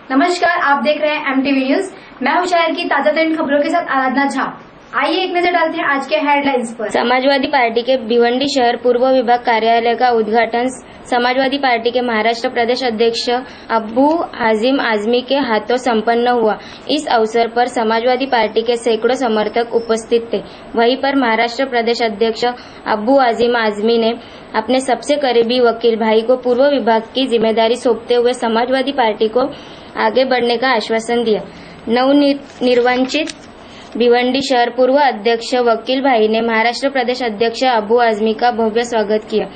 नमस्कार, आप देख रहे हैं MTV न्यूज। मैं हूं शहर की ताजा तरीन खबरों के साथ आराधना झा। आइए एक नजर डालते हैं आज के हेडलाइंस पर। समाजवादी पार्टी के भिवंडी शहर पूर्व विभाग कार्यालय का उद्घाटन समाजवादी पार्टी के महाराष्ट्र प्रदेश अध्यक्ष अब्बू आजिम आजमी के हाथों संपन्न हुआ। इस अवसर पर समाजवादी पार्टी के सैकड़ों समर्थक उपस्थित थे। वहीं पर महाराष्ट्र प्रदेश अध्यक्ष अब्बू आजिम आजमी ने अपने सबसे करीबी वकील भाई को पूर्व विभाग की जिम्मेदारी सौंपते हुए समाजवादी पार्टी को आगे बढ़ने का आश्वासन दिया। नवनिर्वाचित भिवंडी शहर पूर्व अध्यक्ष वकील भाई ने महाराष्ट्र प्रदेश अध्यक्ष अब्बू आजमी का भव्य स्वागत किया।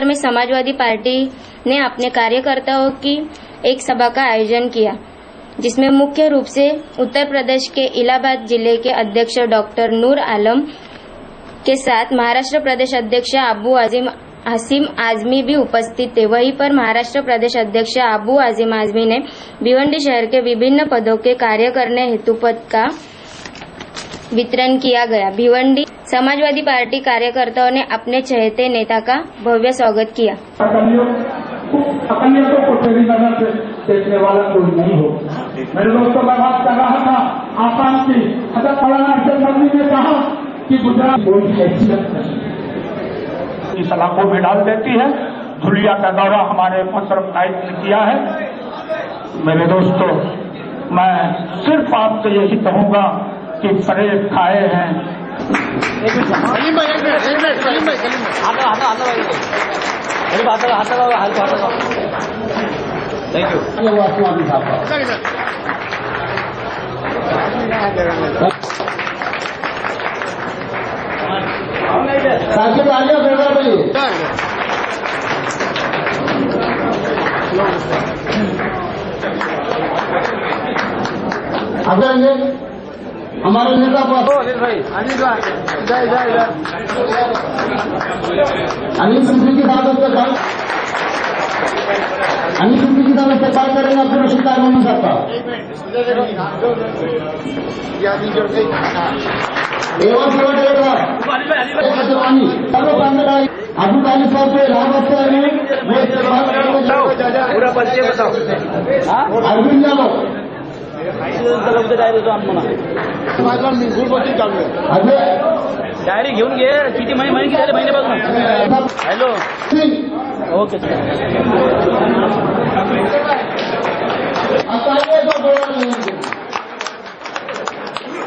में समाजवादी पार्टी ने अपने कार्यकर्ताओं की एक सभा का आयोजन किया, जिसमें मुख्य रूप से उत्तर प्रदेश के इलाहाबाद जिले के अध्यक्ष डॉक्टर नूर आलम के साथ महाराष्ट्र प्रदेश अध्यक्ष अब्बू आजिम आजमी भी उपस्थित थे। वहीं पर महाराष्ट्र प्रदेश अध्यक्ष अब्बू आजिम आजमी ने भिवंडी शहर के विभिन्न पदों के कार्य करने हेतु पद का वितरण किया गया। भिवंडी समाजवादी पार्टी कार्यकर्ताओं ने अपने चहेते नेता का भव्य स्वागत किया। को तेरी नजर से देखने वाला कोई नहीं हो। मेरे दोस्तों, मैं बात कर रहा था आसाम की। हजरत मौलाना अरशद नकवी ने कहा कि गुजरात कोई हैसियत नहीं, सलाखों में डाल देती है। धुलिया का दौरा हमारे मुशर्रफ नाइक ने किया है। मेरे दोस्तों, मैं सिर्फ आपसे यही कहूंगा कि फरेब खाए हैं। Thank you. तालियां बरकरार रहिए। आगे हमारे नेता अनिल सिद्दीकी साहब उससे बात करेंगे। आपको शिकायत नहीं सकता एवं अबू तालिब साहब के रावत से पूरा परिचय बताओ। अरविंद यादव अजय डायरी घेऊन घे किती महिने किती झाले महिन्यापासून. हॅलो सिंह ओके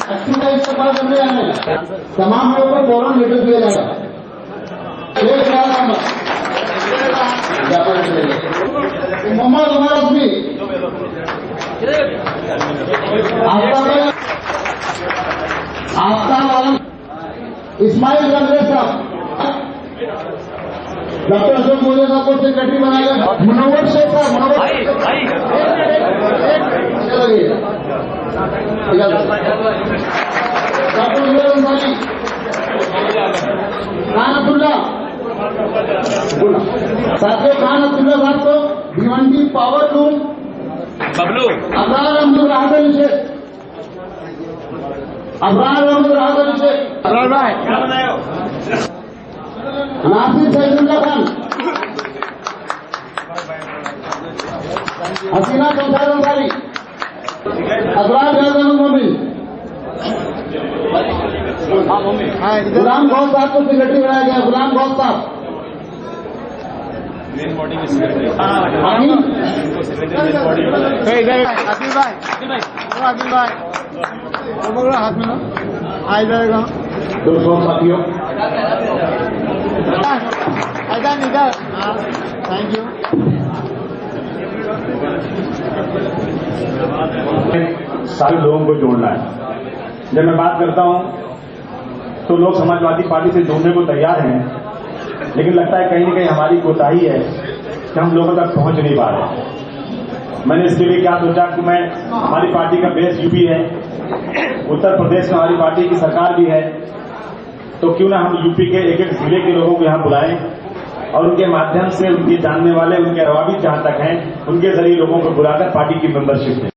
अच्छी का इस्तेमाल करने आए तमाम लोगों को फौरन लेटर दिया जाएगा। मोहम्मद उमर अजमी आफ्ताब आलम इस्माइल गंगरेज साहब डॉक्टर अशोक मोदी साहब को सेक्रेटरी बनाया गया। मुनव्वर शेख साहब डॉक्टर अंसारी खान अब्दुल्ला साथियों खान अब्दुल्ला साहब को भिवंडी पावर लूम बबलू अबरार अहमद राहत शेख नासिर सैदुल्ला खान हसीना चौधरी अंसारी अबरार यादव मोमिन गुलाम गौस साहब को सेक्रेटरी बनाया गया। गुलाम गौस साहब हाथ में आ जाएगा। दोस्तों साथियों थैंक यू। सारे लोगों को जोड़ना है। जब मैं बात करता हूं तो लोग समाजवादी पार्टी से जुड़ने को तैयार हैं, लेकिन लगता है कहीं न कहीं हमारी कोताही है कि हम लोगों तक पहुंच नहीं पा रहे। मैंने इसके लिए क्या सोचा कि मैं हमारी पार्टी का बेस यूपी है, उत्तर प्रदेश में हमारी पार्टी की सरकार भी है, तो क्यों ना हम यूपी के एक एक जिले के लोगों को यहाँ बुलाएं और उनके माध्यम से उनके जानने वाले, उनके रवाबित जहां तक हैं, उनके जरिए लोगों को बुलाकर पार्टी की मेंबरशिप दें।